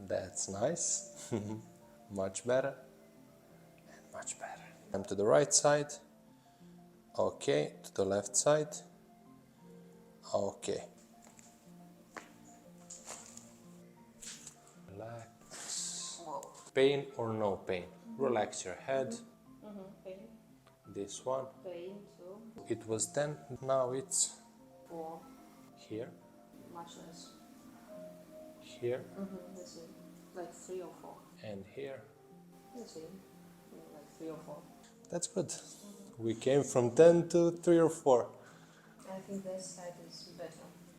That's nice. Much better. And much better. Come to the right side. Okay, to the left side. Okay. Relax. Pain or no pain? Relax your head. Pain. This one. Pain too. It was 10, now it's 4. here, Much less. here, The same. Like 3 or 4. and here. The same. Like 3 or 4. That's good. We came from 10 to 3 or 4. I think this side is better.